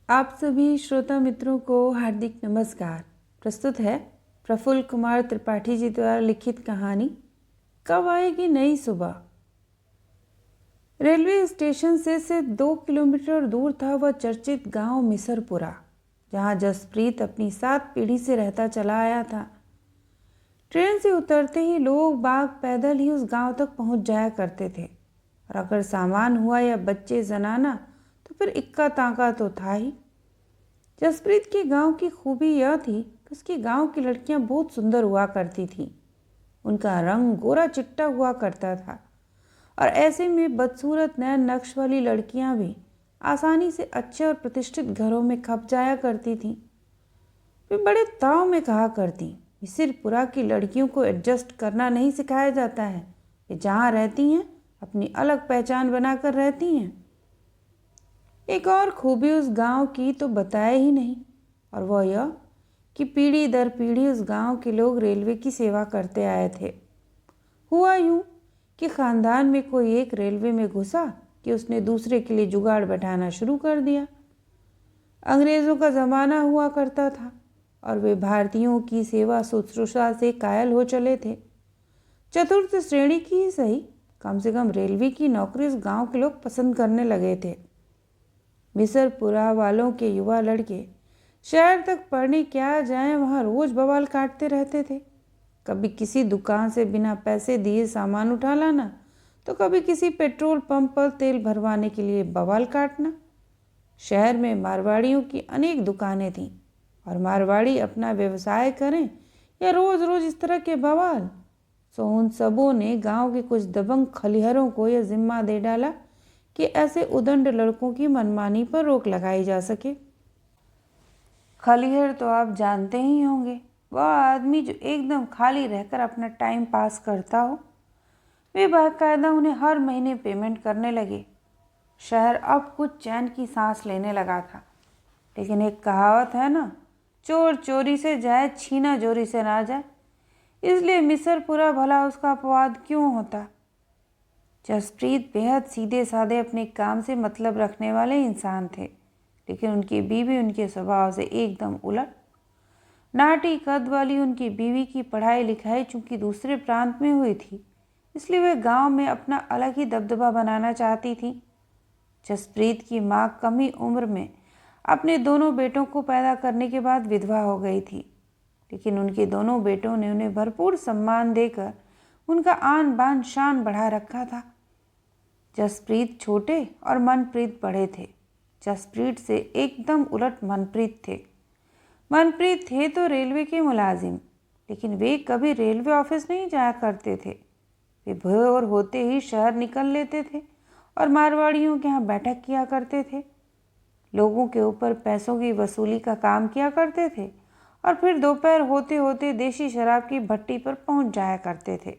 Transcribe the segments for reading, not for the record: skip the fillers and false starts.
आप सभी श्रोता मित्रों को हार्दिक नमस्कार। प्रस्तुत है प्रफुल्ल कुमार त्रिपाठी जी द्वारा लिखित कहानी कब आएगी नई सुबह। रेलवे स्टेशन से सिर्फ 2 किलोमीटर दूर था वह चर्चित गांव मिसरपुरा, जहां जसप्रीत अपनी 7 पीढ़ी से रहता चला आया था। ट्रेन से उतरते ही लोग बाग पैदल ही उस गांव तक पहुंच जाया करते थे, और अगर सामान हुआ या बच्चे जनाना तो फिर इक्का ताका तो था ही। जसप्रीत के गांव की खूबी यह थी कि उसके गांव की लड़कियां बहुत सुंदर हुआ करती थीं। उनका रंग गोरा चिट्टा हुआ करता था, और ऐसे में बदसूरत नैन नक्श वाली लड़कियां भी आसानी से अच्छे और प्रतिष्ठित घरों में खप जाया करती थीं। वे बड़े ताव में कहा करती, मिसिरपुरा की लड़कियों को एडजस्ट करना नहीं सिखाया जाता है। वे जहाँ रहती हैं अपनी अलग पहचान बनाकर रहती हैं। एक और खूबी उस गांव की तो बताए ही नहीं, और वह यह कि पीढ़ी दर पीढ़ी उस गांव के लोग रेलवे की सेवा करते आए थे। हुआ यूं कि ख़ानदान में कोई एक रेलवे में घुसा कि उसने दूसरे के लिए जुगाड़ बैठाना शुरू कर दिया। अंग्रेज़ों का ज़माना हुआ करता था, और वे भारतीयों की सेवा शुश्रूषा से कायल हो चले थे। चतुर्थ श्रेणी की ही सही, कम से कम रेलवे की नौकरी उस गांव के लोग पसंद करने लगे थे। मिसरपुरा वालों के युवा लड़के शहर तक पढ़ने क्या जाएं, वहाँ रोज बवाल काटते रहते थे। कभी किसी दुकान से बिना पैसे दिए सामान उठा लाना, तो कभी किसी पेट्रोल पंप पर तेल भरवाने के लिए बवाल काटना। शहर में मारवाड़ियों की अनेक दुकानें थीं, और मारवाड़ी अपना व्यवसाय करें या रोज रोज इस तरह के बवाल, सो उन सबों ने गांव के कुछ दबंग खलिहरों को यह जिम्मा दे डाला कि ऐसे उदंड लड़कों की मनमानी पर रोक लगाई जा सके। खलिहर तो आप जानते ही होंगे, वह आदमी जो एकदम खाली रहकर अपना टाइम पास करता हो। वे बाकायदा उन्हें हर महीने पेमेंट करने लगे। शहर अब कुछ चैन की सांस लेने लगा था, लेकिन एक कहावत है ना, चोर चोरी से जाए छीना जोरी से ना जाए। इसलिए मिसरपुरा भला उसका अपवाद क्यों होता। जसप्रीत बेहद सीधे साधे अपने काम से मतलब रखने वाले इंसान थे, लेकिन उनकी बीवी उनके स्वभाव से एकदम उलट। नाटी कद वाली उनकी बीवी की पढ़ाई लिखाई चूंकि दूसरे प्रांत में हुई थी, इसलिए वे गांव में अपना अलग ही दबदबा बनाना चाहती थी। जसप्रीत की माँ कम ही उम्र में अपने दोनों बेटों को पैदा करने के बाद विधवा हो गई थी, लेकिन उनके दोनों बेटों ने उन्हें भरपूर सम्मान देकर उनका आन बान शान बढ़ा रखा था। जसप्रीत छोटे और मनप्रीत बड़े थे। जसप्रीत से एकदम उलट मनप्रीत थे। मनप्रीत थे तो रेलवे के मुलाजिम, लेकिन वे कभी रेलवे ऑफिस नहीं जाया करते थे। वे भोर होते ही शहर निकल लेते थे और मारवाड़ियों के यहाँ बैठक किया करते थे। लोगों के ऊपर पैसों की वसूली का काम किया करते थे, और फिर दोपहर होते होते देशी शराब की भट्टी पर पहुंच जाया करते थे।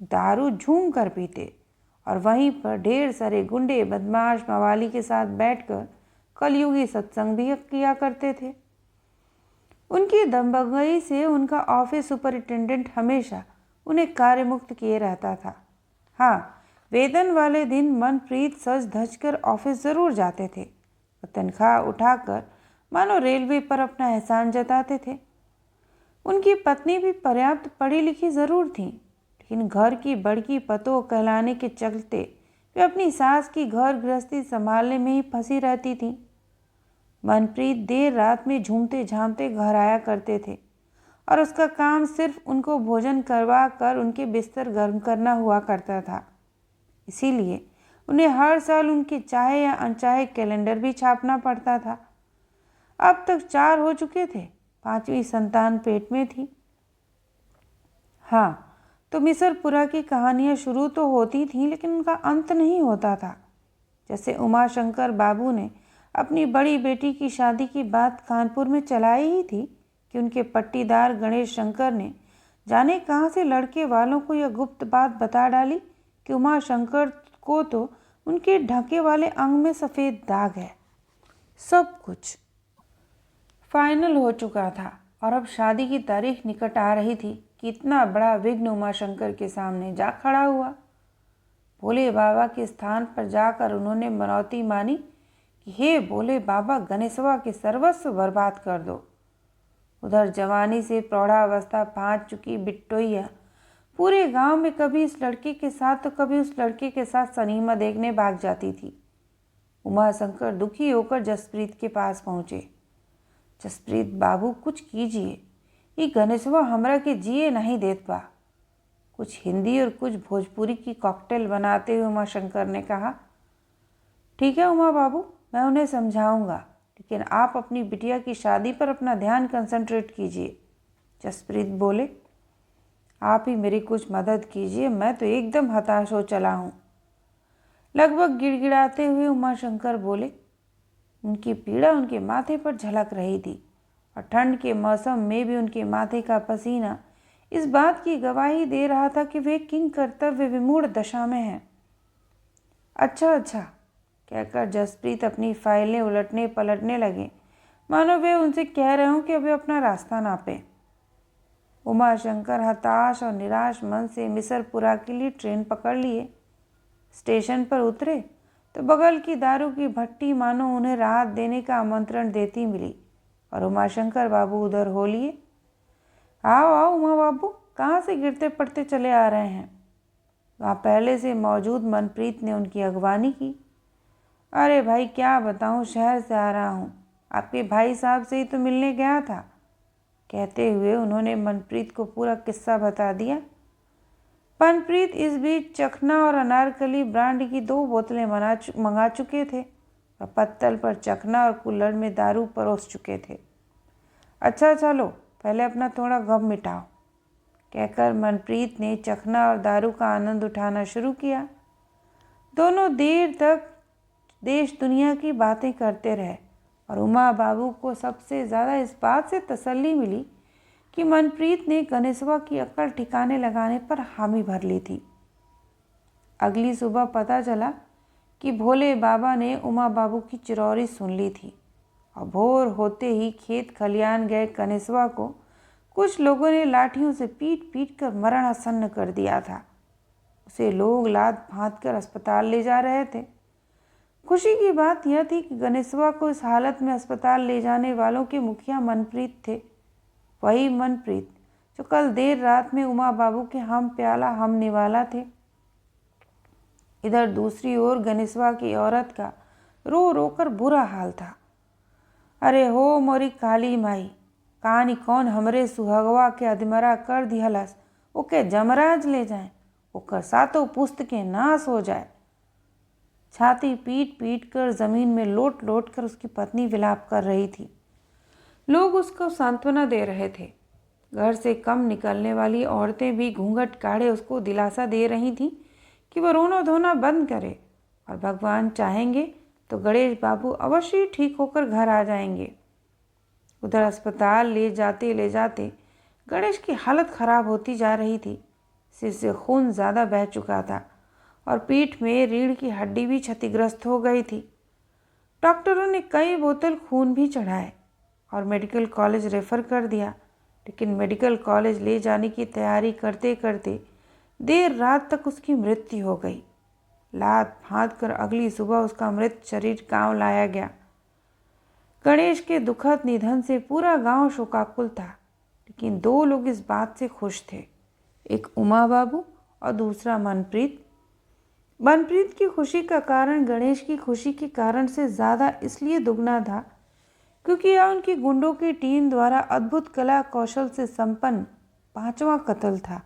दारू झूम कर पीते, और वहीं पर ढेर सारे गुंडे बदमाश मवाली के साथ बैठकर कलयुगी सत्संग भी किया करते थे। उनकी दबंगई से उनका ऑफिस सुपरिटेंडेंट हमेशा उन्हें कार्यमुक्त किए रहता था। हाँ, वेतन वाले दिन मनप्रीत सज धज कर ऑफिस ज़रूर जाते थे। वो तनख्वाह उठाकर मानो रेलवे पर अपना एहसान जताते थे। उनकी पत्नी भी पर्याप्त पढ़ी लिखी ज़रूर थी, लेकिन घर की बड़की पतोह कहलाने के चलते वे अपनी सास की घर गृहस्थी संभालने में ही फंसी रहती थीं। मनप्रीत देर रात में झूमते झामते घर आया करते थे, और उसका काम सिर्फ उनको भोजन करवा कर उनके बिस्तर गर्म करना हुआ करता था। इसीलिए उन्हें हर साल उनके चाहे या अनचाहे कैलेंडर भी छापना पड़ता था। अब तक 4 हो चुके थे, 5वीं संतान पेट में थी। हाँ, तो मिसरपुरा की कहानियाँ शुरू तो होती थीं, लेकिन उनका अंत नहीं होता था। जैसे उमाशंकर बाबू ने अपनी बड़ी बेटी की शादी की बात कानपुर में चलाई ही थी कि उनके पट्टीदार गणेश शंकर ने जाने कहाँ से लड़के वालों को यह गुप्त बात बता डाली कि उमाशंकर को तो उनके ढके वाले अंग में सफ़ेद दाग है। सब कुछ फाइनल हो चुका था, और अब शादी की तारीख निकट आ रही थी कि इतना बड़ा विघ्न उमाशंकर के सामने जा खड़ा हुआ। भोले बाबा के स्थान पर जाकर उन्होंने मनौती मानी कि हे बोले बाबा, गणेशवा के सर्वस्व बर्बाद कर दो। उधर जवानी से प्रौढ़ावस्था पहुंच चुकी बिट्टोइया पूरे गांव में कभी इस लड़के के साथ तो कभी उस लड़के के साथ सिनेमा देखने भाग जाती थी। उमाशंकर दुखी होकर जसप्रीत के पास पहुंचे। जसप्रीत बाबू, कुछ कीजिए, ये गणेशवा हमरा के जिए नहीं देत बा। कुछ हिंदी और कुछ भोजपुरी की कॉकटेल बनाते हुए उमाशंकर ने कहा। ठीक है उमा बाबू, मैं उन्हें समझाऊंगा, लेकिन आप अपनी बिटिया की शादी पर अपना ध्यान कंसंट्रेट कीजिए। जसप्रीत बोले। आप ही मेरी कुछ मदद कीजिए, मैं तो एकदम हताश हो चला हूँ। लगभग गिड़गिड़ाते हुए उमाशंकर बोले। उनकी पीड़ा उनके माथे पर झलक रही थी और ठंड के मौसम में भी उनके माथे का पसीना इस बात की गवाही दे रहा था कि वे किंग कर्तव्य विमूढ़ दशा में हैं। अच्छा अच्छा कहकर जसप्रीत अपनी फाइलें उलटने पलटने लगे, मानो वे उनसे कह रहे हों कि अभी अपना रास्ता नापें। उमाशंकर हताश और निराश मन से मिसरपुरा के लिए ट्रेन पकड़ लिए। स्टेशन पर उतरे तो बगल की दारू की भट्टी मानो उन्हें राहत देने का आमंत्रण देती मिली और उमाशंकर बाबू उधर हो लिए। आओ आओ उमा बाबू, कहाँ से गिरते पड़ते चले आ रहे हैं? वहाँ पहले से मौजूद मनप्रीत ने उनकी अगवानी की। अरे भाई क्या बताऊँ, शहर से आ रहा हूँ, आपके भाई साहब से ही तो मिलने गया था। कहते हुए उन्होंने मनप्रीत को पूरा किस्सा बता दिया। मनप्रीत इस बीच चखना और अनारकली ब्रांड की 2 बोतलें मंगा चुके थे और पत्तल पर चखना और कुल्हड़ में दारू परोस चुके थे। अच्छा चलो, पहले अपना थोड़ा गम मिटाओ, कहकर मनप्रीत ने चखना और दारू का आनंद उठाना शुरू किया। दोनों देर तक देश दुनिया की बातें करते रहे और उमा बाबू को सबसे ज़्यादा इस बात से तसल्ली मिली कि मनप्रीत ने गणेशवा की अक्ल ठिकाने लगाने पर हामी भर ली थी। अगली सुबह पता चला कि भोले बाबा ने उमा बाबू की चिरौरी सुन ली थी और भोर होते ही खेत खलियान गए गणेशवा को कुछ लोगों ने लाठियों से पीट पीट कर मरणासन्न कर दिया था। उसे लोग लात फाँद कर अस्पताल ले जा रहे थे। खुशी की बात यह थी कि गणेशवा को इस हालत में अस्पताल ले जाने वालों के मुखिया मनप्रीत थे। वही मनप्रीत जो कल देर रात में उमा बाबू के हम प्याला हम निवाला थे। इधर दूसरी ओर गणेशवा की औरत का रो रो कर बुरा हाल था। अरे हो मोरी काली माई, कहानी कौन हमरे सुहगवा के अधमरा कर दिहलस, ओके जमराज ले जाए, ओकर सातों पुस्तकें नाश हो जाए। छाती पीट पीट कर जमीन में लोट लोट कर उसकी पत्नी विलाप कर रही थी। लोग उसको सांत्वना दे रहे थे। घर से कम निकलने वाली औरतें भी घूंघट काढ़े उसको दिलासा दे रही थीं कि वह रोना धोना बंद करे और भगवान चाहेंगे तो गणेश बाबू अवश्य ही ठीक होकर घर आ जाएंगे। उधर अस्पताल ले जाते गणेश की हालत खराब होती जा रही थी। सिर से खून ज़्यादा बह चुका था और पीठ में रीढ़ की हड्डी भी क्षतिग्रस्त हो गई थी। डॉक्टरों ने कई बोतल खून भी चढ़ाए और मेडिकल कॉलेज रेफ़र कर दिया, लेकिन मेडिकल कॉलेज ले जाने की तैयारी करते करते देर रात तक उसकी मृत्यु हो गई। लात फाँद कर अगली सुबह उसका मृत शरीर गांव लाया गया। गणेश के दुखद निधन से पूरा गांव शोकाकुल था, लेकिन 2 लोग इस बात से खुश थे, एक उमा बाबू और दूसरा मनप्रीत। मनप्रीत की खुशी का कारण गणेश की खुशी के कारण से ज़्यादा इसलिए दुगना था क्योंकि यह उनकी गुंडों की टीम द्वारा अद्भुत कला कौशल से संपन्न 5वां कत्ल था।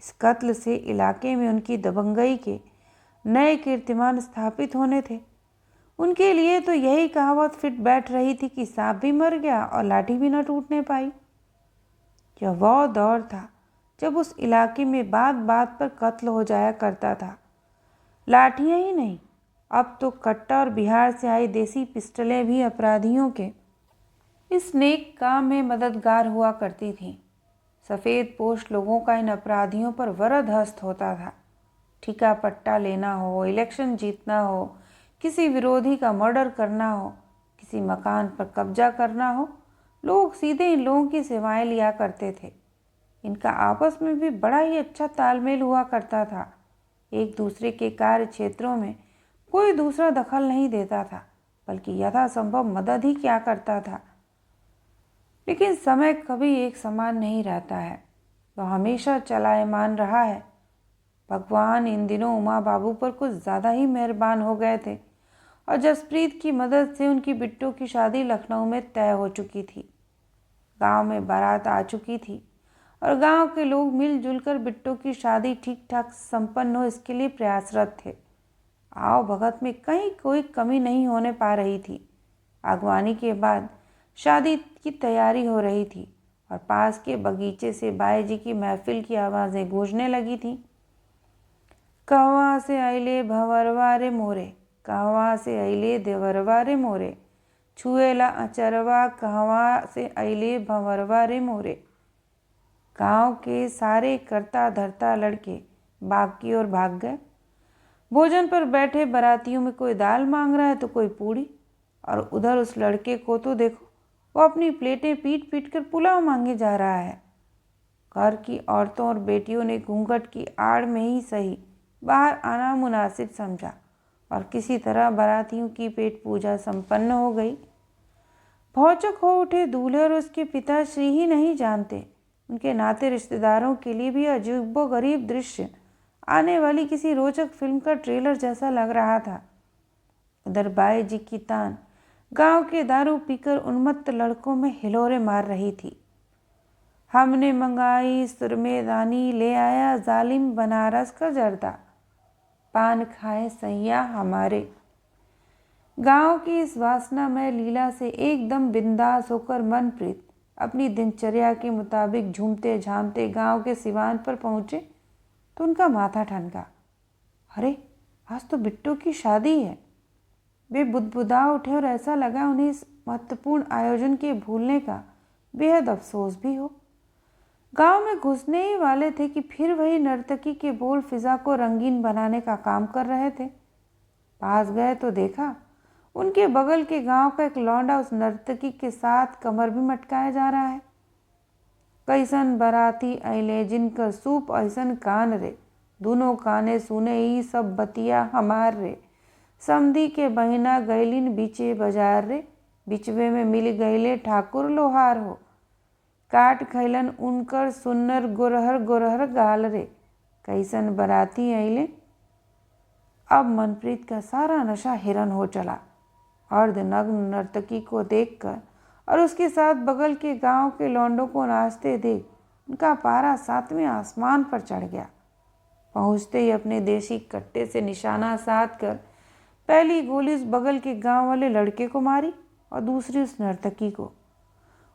इस कत्ल से इलाके में उनकी दबंगई के नए कीर्तिमान स्थापित होने थे। उनके लिए तो यही कहावत फिट बैठ रही थी कि सांप भी मर गया और लाठी भी न टूटने पाई। यह वह दौर था जब उस इलाके में बात बात पर कत्ल हो जाया करता था। लाठियाँ ही नहीं, अब तो कट्टा और बिहार से आई देसी पिस्टलें भी अपराधियों के इस नेक काम में मददगार हुआ करती थीं। सफ़ेद पोश लोगों का इन अपराधियों पर वरद हस्त होता था। ठिका पट्टा लेना हो, इलेक्शन जीतना हो, किसी विरोधी का मर्डर करना हो, किसी मकान पर कब्जा करना हो, लोग सीधे इन लोगों की सेवाएं लिया करते थे। इनका आपस में भी बड़ा ही अच्छा तालमेल हुआ करता था। एक दूसरे के कार्य क्षेत्रों में कोई दूसरा दखल नहीं देता था बल्कि यथासंभव मदद ही क्या करता था। लेकिन समय कभी एक समान नहीं रहता है, वह हमेशा चलायमान रहा है। भगवान इन दिनों उमा बाबू पर कुछ ज़्यादा ही मेहरबान हो गए थे और जसप्रीत की मदद से उनकी बिट्टू की शादी लखनऊ में तय हो चुकी थी। गांव में बारात आ चुकी थी और गांव के लोग मिलजुल कर बिट्टू की शादी ठीक ठाक संपन्न हो इसके लिए प्रयासरत थे। आओ भगत में कहीं कोई कमी नहीं होने पा रही थी। अगवानी के बाद शादी की तैयारी हो रही थी और पास के बगीचे से बाई जी की महफिल की आवाज़ें गूंजने लगी थीं। कहवा से अइले भंवरवा रे मोरे, कहवा से अइले देवरवा रे मोरे, छुएला अचरवा कहवा से अइले भंवरवा रे मोरे। गांव के सारे करता धरता लड़के बाग की ओर भाग गए। भोजन पर बैठे बारातियों में कोई दाल मांग रहा है तो कोई पूड़ी, और उधर उस लड़के को तो देखो, वो अपनी प्लेटें पीट पीट कर पुलाव मांगे जा रहा है। घर की औरतों और बेटियों ने घूंघट की आड़ में ही सही बाहर आना मुनासिब समझा और किसी तरह बारातियों की पेट पूजा संपन्न हो गई। भौचक हो उठे दूल्हे और उसके पिताश्री ही नहीं जानते, उनके नाते रिश्तेदारों के लिए भी अजीबो गरीब दृश्य आने वाली किसी रोचक फिल्म का ट्रेलर जैसा लग रहा था। उधर बाई जी की तान गांव के दारू पीकर उन्मत्त लड़कों में हिलोरे मार रही थी। हमने मंगाई सुरमेदानी, ले आया जालिम बनारस का जर्दा, पान खाए सैया हमारे। गांव की इस वासनामय लीला से एकदम बिंदास होकर मनप्रीत अपनी दिनचर्या के मुताबिक झूमते झामते गांव के सिवान पर पहुंचे तो उनका माथा ठनका। अरे, आज तो बिट्टू की शादी है। वे बुदबुदा उठे और ऐसा लगा उन्हें इस महत्वपूर्ण आयोजन के भूलने का बेहद अफसोस भी हो। गांव में घुसने ही वाले थे कि फिर वही नर्तकी के बोल फिजा को रंगीन बनाने का काम कर रहे थे। पास गए तो देखा उनके बगल के गांव का एक लौंडा उस नर्तकी के साथ कमर भी मटकाया जा रहा है। कैसन बराती अइले जिनकर सूप ऐसन कान रे, दोनों काने सुने ही सब बतिया हमार रे, समधी के बहिना गैलिन बीचे बाजार रे, बिचवे में मिल गईले ठाकुर लोहार हो, काट खैलन उनकर सुन्नर गोरहर गोरहर गाल रे, कैसन बराती अइले। अब मनप्रीत का सारा नशा हिरन हो चला। अर्धनग्न नर्तकी को देखकर और उसके साथ बगल के गांव के लौंडों को नाचते देख उनका पारा 7वें आसमान पर चढ़ गया। पहुंचते ही अपने देसी कट्टे से निशाना साध कर पहली गोली उस बगल के गांव वाले लड़के को मारी और दूसरी उस नर्तकी को।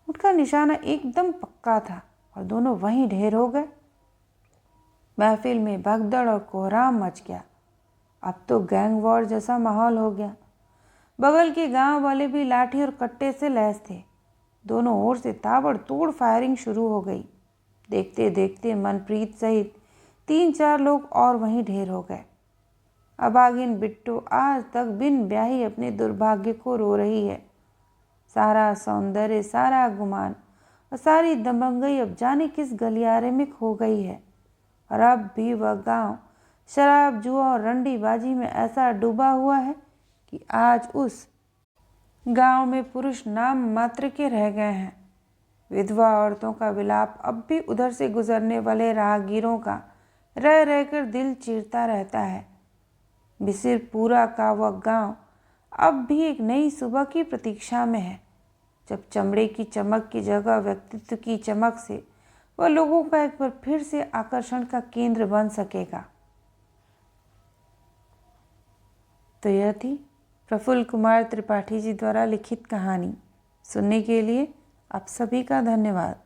उनका निशाना एकदम पक्का था और दोनों वहीं ढेर हो गए। महफिल में भगदड़ और कोहराम मच गया। अब तो गैंग वॉर जैसा माहौल हो गया। बगल के गांव वाले भी लाठी और कट्टे से लैस थे। दोनों ओर से ताबड़तोड़ फायरिंग शुरू हो गई। देखते देखते मनप्रीत सहित 3-4 लोग और वहीं ढेर हो गए। अभागिन बिट्टू आज तक बिन ब्याही अपने दुर्भाग्य को रो रही है। सारा सौंदर्य, सारा गुमान और सारी दबंगई अब जाने किस गलियारे में खो गई है। और अब भी वह गांव शराब, जुआ और रंडीबाजी में ऐसा डूबा हुआ है कि आज उस गांव में पुरुष नाम मात्र के रह गए हैं। विधवा औरतों का विलाप अब भी उधर से गुजरने वाले राहगीरों का रह रहकर दिल चीरता रहता है। बिसिरपुरा का वह गांव अब भी एक नई सुबह की प्रतीक्षा में है, जब चमड़े की चमक की जगह व्यक्तित्व की चमक से वह लोगों का एक बार फिर से आकर्षण का केंद्र बन सकेगा। तो यह थी प्रफुल्ल कुमार त्रिपाठी जी द्वारा लिखित कहानी। सुनने के लिए आप सभी का धन्यवाद।